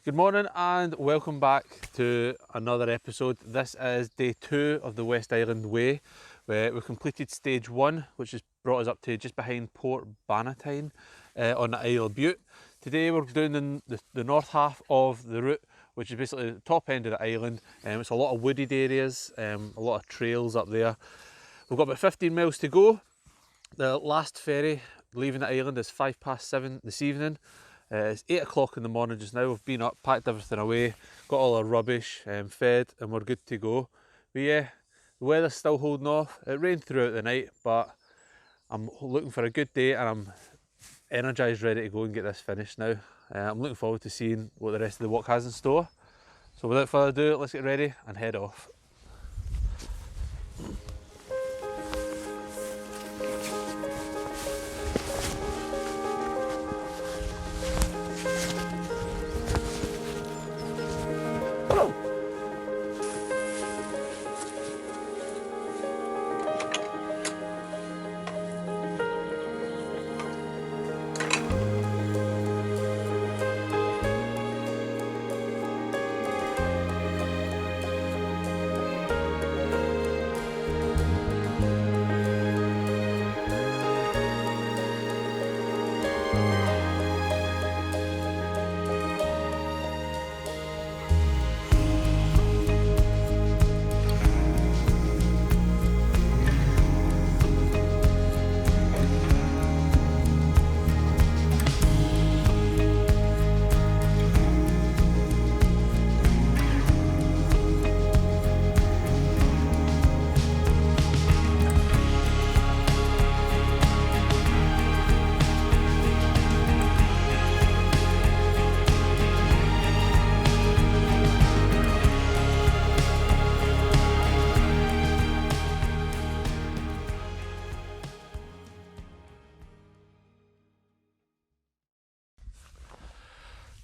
Good morning and welcome back to another episode. This is day 2 of the West Island Way, where we've completed stage 1, which has brought us up to just behind Port Bannatyne on the Isle of Bute. Today we're doing the north half of the route, which is basically the top end of the island. It's a lot of wooded areas, a lot of trails up there. We've got about 15 miles to go. The last ferry leaving the island is 7:05 this evening. It's 8 o'clock in the morning just now. We've been up, packed everything away, got all our rubbish fed, and we're good to go. But yeah, the weather's still holding off. It rained throughout the night, but I'm looking for a good day and I'm energised, ready to go and get this finished now. I'm looking forward to seeing what the rest of the walk has in store. So without further ado, let's get ready and head off.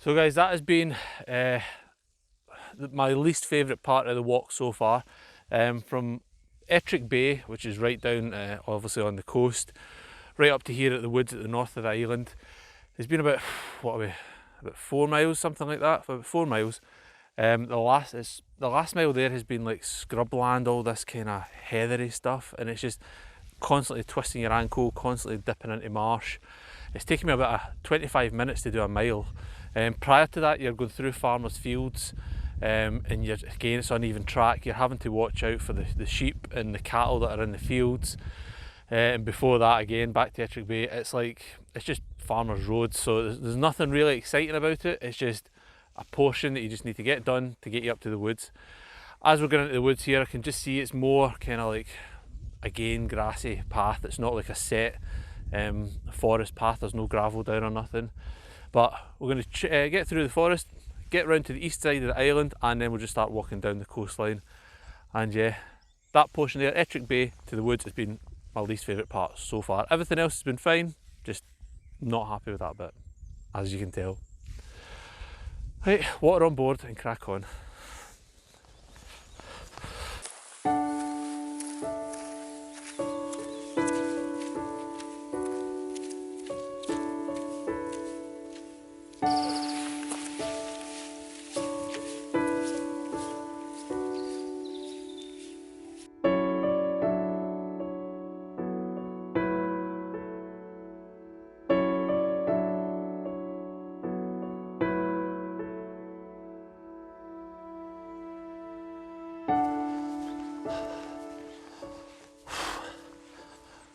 So guys, that has been my least favourite part of the walk so far. From Ettrick Bay, which is right down obviously on the coast, right up to here at the woods at the north of the island. It's been about, what are we, about 4 miles, something like that, about 4 miles. The last mile there has been like scrubland, all this kind of heathery stuff, and it's just constantly twisting your ankle, constantly dipping into marsh. It's taken me about 25 minutes to do a mile. Prior to that, you're going through farmers' fields, and again it's uneven track. You're having to watch out for the sheep and the cattle that are in the fields. And before that, again back to Ettrick Bay, it's just farmers' roads. So there's nothing really exciting about it. It's just a portion that you just need to get done to get you up to the woods. As we're going into the woods here, I can just see it's more kind of like, again, grassy path. It's not like a set forest path. There's no gravel down or nothing. But we're going to get through the forest, get round to the east side of the island, and then we'll just start walking down the coastline. And yeah, that portion there, Ettrick Bay to the woods, has been my least favourite part so far. Everything else has been fine, just not happy with that bit, as you can tell. Right, water on board and crack on.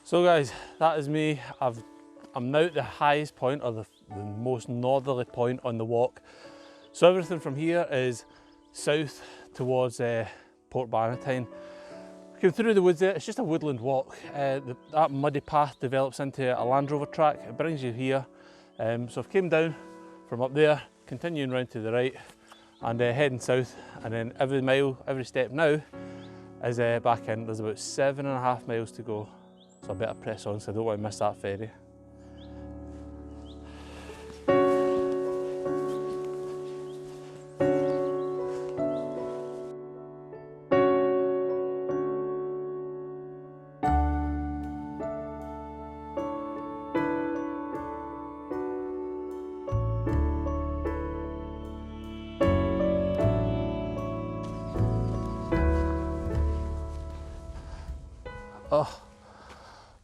So guys, that is me. I'm now at the highest point, or the most northerly point on the walk. So everything from here is south towards Port Bannatyne. Came through the woods there, it's just a woodland walk. That muddy path develops into a Land Rover track. It brings you here. So I've came down from up there, continuing round to the right and heading south, and then every mile, every step now is back in. There's about 7.5 miles to go. So I better press on, so I don't want to miss that ferry.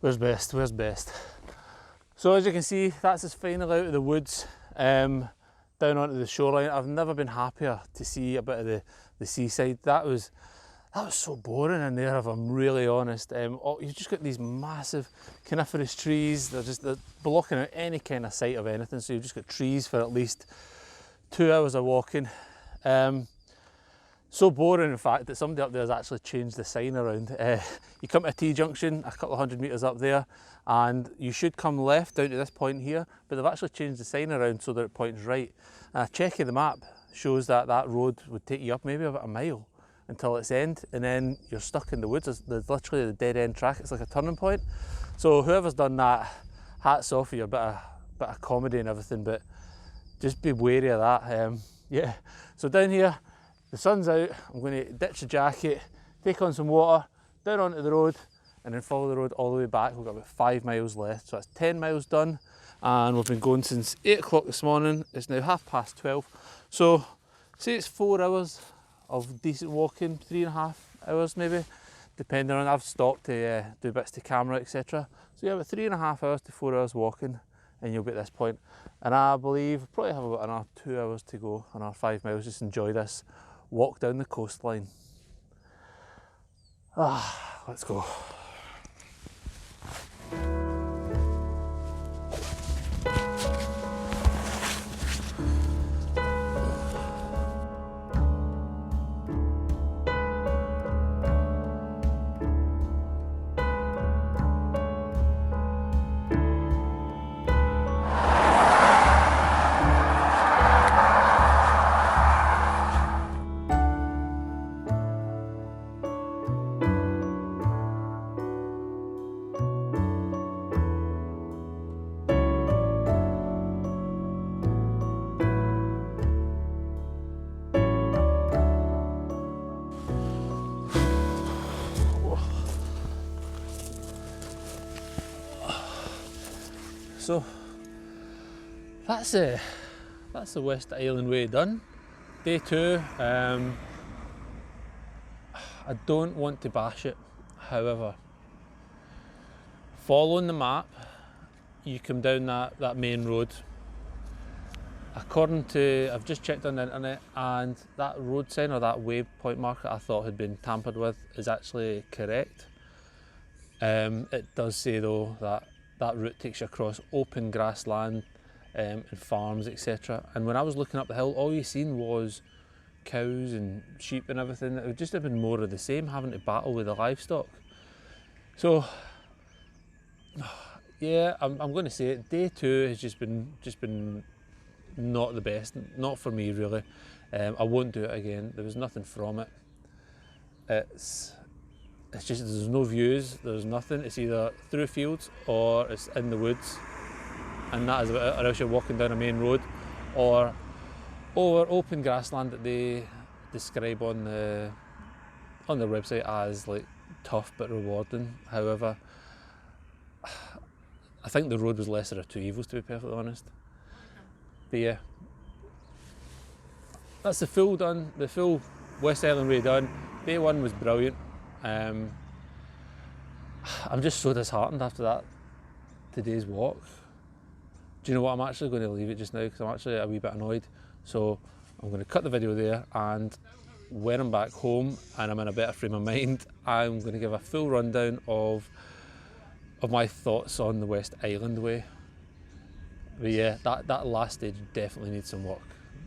Where's best? Where's best? So as you can see, that's us finally out of the woods, down onto the shoreline. I've never been happier to see a bit of the seaside. That was so boring in there, if I'm really honest. You've just got these massive coniferous trees. They're blocking out any kind of sight of anything. So you've just got trees for at least 2 hours of walking. So boring, in fact, that somebody up there has actually changed the sign around. You come to a T-junction a couple of 100 metres up there, and you should come left down to this point here, but they've actually changed the sign around so that it points right. And a check of the map shows that that road would take you up maybe about a mile until its end, and then you're stuck in the woods. There's literally the dead end track. It's like a turning point. So whoever's done that, hats off for your bit of comedy and everything, but just be wary of that. Yeah, so down here, the sun's out. I'm going to ditch the jacket, take on some water, down onto the road, and then follow the road all the way back. We've got about 5 miles left, so that's 10 miles done, and we've been going since 8 o'clock this morning. It's now 12:30, so say it's 4 hours of decent walking, 3.5 hours maybe, depending on. I've stopped to do bits to camera, etc. So yeah, about 3.5 hours to 4 hours walking, and you'll be at this point. And I believe we'll probably have about another 2 hours to go, another 5 miles. Just enjoy this walk down the coastline. Let's go. So that's the West Island Way done. Day 2. I don't want to bash it, however, following the map, you come down that main road. According to, I've just checked on the internet, and that road sign or that waypoint marker I thought had been tampered with is actually correct. It does say though that route takes you across open grassland and farms, etc. And when I was looking up the hill, all you seen was cows and sheep and everything. It would just have been more of the same, having to battle with the livestock. So yeah, I'm going to say it. Day 2 has just been not the best, not for me really. I won't do it again. There was nothing from it. It's just, there's no views, there's nothing. It's either through fields or it's in the woods, and that is about it. Or else you're walking down a main road or over open grassland that they describe on their website as like tough but rewarding. However, I think the road was lesser of two evils, to be perfectly honest. But yeah, that's the full done, the full West Island Way done. Day 1 was brilliant. I'm just so disheartened after today's walk. Do you know what, I'm actually going to leave it just now because I'm actually a wee bit annoyed. So I'm going to cut the video there, and when I'm back home and I'm in a better frame of mind, I'm going to give a full rundown of my thoughts on the West Island Way. But yeah, that last stage definitely needs some work.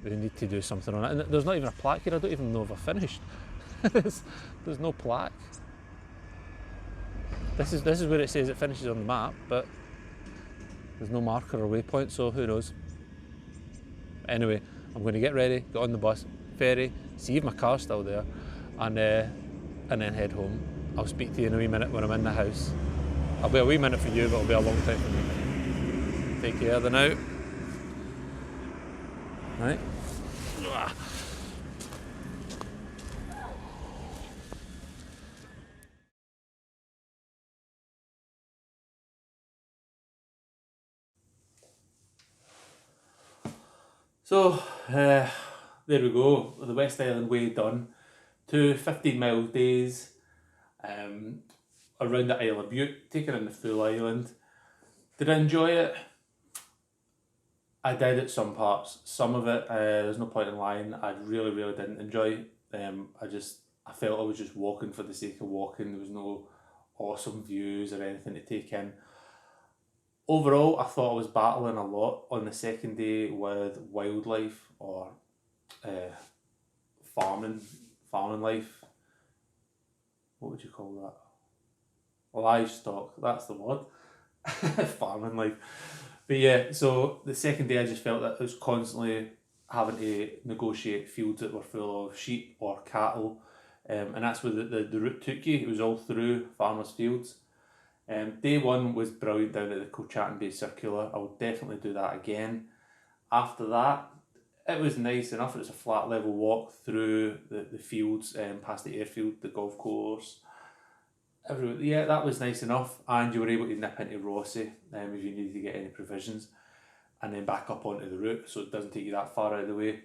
They need to do something on it. And there's not even a plaque here. I don't even know if I've finished. There's no plaque. This is where it says it finishes on the map, but there's no marker or waypoint, so who knows. Anyway, I'm going to get ready, get on the bus, ferry, see if my car's still there, and then head home. I'll speak to you in a wee minute when I'm in the house. I'll be a wee minute for you, but it'll be a long time for me. Take care then out. Right. So, there we go, the West Island Way done. 2 15-mile days. around the Isle of Bute, taking in the full island. Did I enjoy it? I did at some parts. Some of it, there's no point in lying, I really, really didn't enjoy. I felt I was just walking for the sake of walking. There was no awesome views or anything to take in. Overall, I thought I was battling a lot on the second day with wildlife or uh, farming life. What would you call that? Livestock, that's the word. Farming life. But yeah, so the second day I just felt that I was constantly having to negotiate fields that were full of sheep or cattle. And that's where the route took you. It was all through farmers' fields. Day one was brilliant down at the Kilchattan Bay Circular. I would definitely do that again. After that, it was nice enough. It was a flat level walk through the fields, past the airfield, the golf course. Yeah, that was nice enough. And you were able to nip into Rothesay if you needed to get any provisions, and then back up onto the route, so it doesn't take you that far out of the way.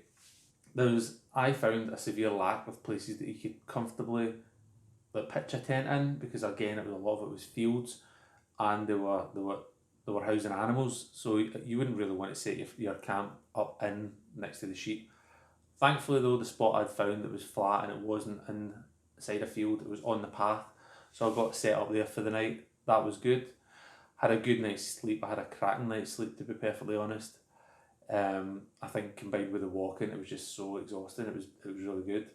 I found a severe lack of places that you could comfortably pitch a tent in, because again, a lot of it was fields, and they were housing animals, so you wouldn't really want to set your camp up in next to the sheep. Thankfully though, the spot I'd found, it was flat and it wasn't inside a field, it was on the path, so I got set up there for the night. That was good. Had a good night's sleep. I had a cracking night's sleep, to be perfectly honest. I think combined with the walking, it was just so exhausting. It was really good.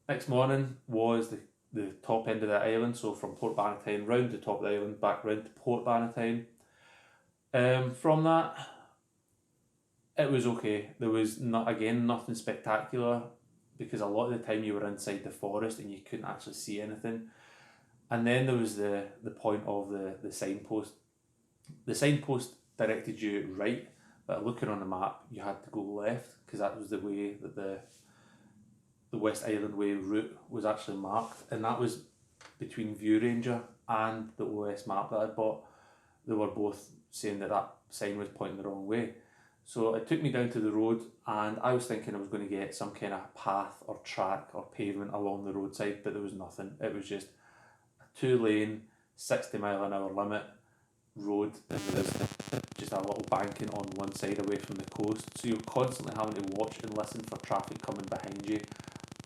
Next morning was the top end of the island, so from Port Bannatyne round the top of the island, back round to Port Bannatyne. From that, it was okay. There was nothing spectacular, because a lot of the time you were inside the forest and you couldn't actually see anything. And then there was the point of the signpost. The signpost directed you right, but looking on the map, you had to go left, because that was the way that the West Island Way route was actually marked, and that was between View Ranger and the OS map that I bought. They were both saying that sign was pointing the wrong way. So it took me down to the road, and I was thinking I was going to get some kind of path or track or pavement along the roadside, but there was nothing. It was just a 2-lane, 60-mile-an-hour limit road, and there was just a little banking on one side away from the coast, so you're constantly having to watch and listen for traffic coming behind you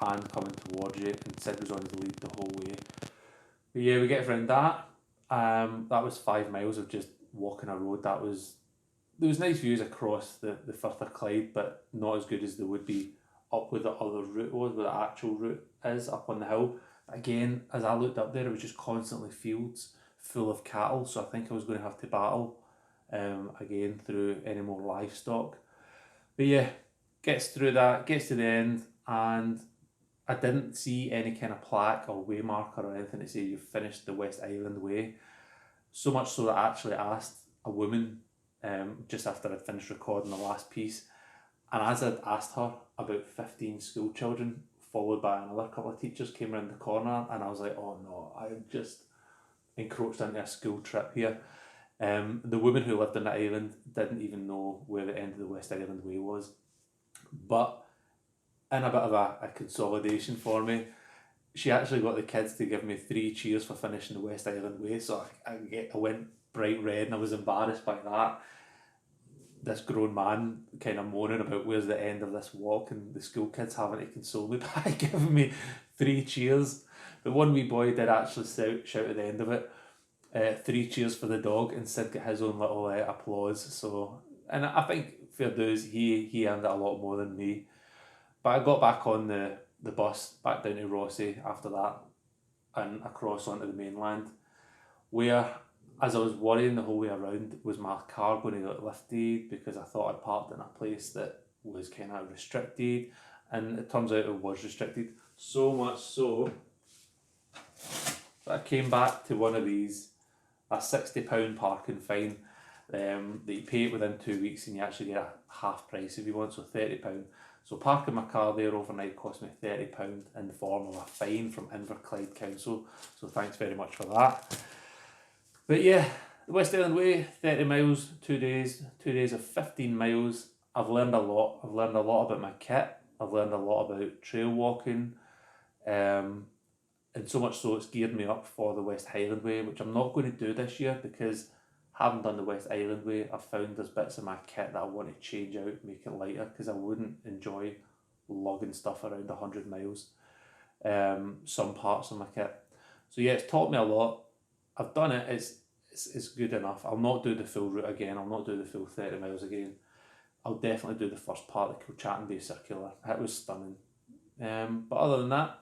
and coming towards you, and Sid was on his lead the whole way. But yeah, we get around that. That was 5 miles of just walking a road. There was nice views across the Firth of Clyde, but not as good as they would be up where the other route was, where the actual route is up on the hill. Again, as I looked up there, it was just constantly fields full of cattle, so I think I was going to have to battle again through any more livestock. But yeah, gets through that, gets to the end, and I didn't see any kind of plaque or way marker or anything to say you've finished the West Island Way. So much so that I actually asked a woman just after I'd finished recording the last piece, and as I'd asked her, about 15 school children, followed by another couple of teachers, came around the corner, and I was like, oh no, I've just encroached into a school trip here. The woman who lived on the island didn't even know where the end of the West Island Way was, but in a bit of a consolidation for me, she actually got the kids to give me 3 cheers for finishing the West Island Way, so I went bright red, and I was embarrassed by that. This grown man kind of moaning about where's the end of this walk, and the school kids having to console me by giving me 3 cheers. But one wee boy did actually shout at the end of it, 3 cheers for the dog, and Sid got his own little applause. So, and I think fair dues, he earned it a lot more than me. But I got back on the bus back down to Rothesay after that, and across onto the mainland, where, as I was worrying the whole way around, was my car going to get lifted, because I thought I'd parked in a place that was kind of restricted, and it turns out it was restricted. So much so that I came back to one of these, a £60 parking fine, that you pay it within 2 weeks, and you actually get a half price if you want, so £30. So parking my car there overnight cost me £30 in the form of a fine from Inverclyde Council, so thanks very much for that. But yeah, the West Island Way, 30 miles, 2 days, 2 days of 15 miles. I've learned a lot. I've learned a lot about my kit. I've learned a lot about trail walking. and so much so it's geared me up for the West Highland Way, which I'm not going to do this year because having done the West Island Way, I've found there's bits of my kit that I want to change out, make it lighter, because I wouldn't enjoy lugging stuff around 100 miles, some parts of my kit. So yeah, it's taught me a lot. I've done it, it's good enough. I'll not do the full route again, I'll not do the full 30 miles again. I'll definitely do the first part, the Kilchattan Bay Circular. It was stunning. But other than that,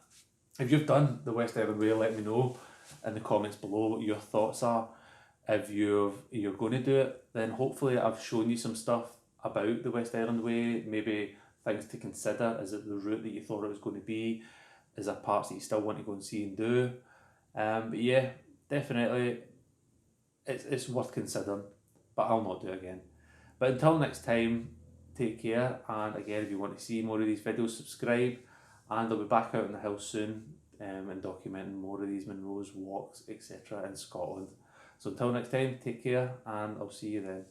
if you've done the West Island Way, let me know in the comments below what your thoughts are. If you're going to do it, then hopefully I've shown you some stuff about the West Island Way, maybe things to consider. Is it the route that you thought it was going to be? Is there parts that you still want to go and see and do? But yeah, definitely it's worth considering, but I'll not do it again. But until next time, take care, and again, if you want to see more of these videos, subscribe, and I'll be back out in the hills soon and documenting more of these Munros walks, etc. in Scotland. So until next time, take care, and I'll see you then.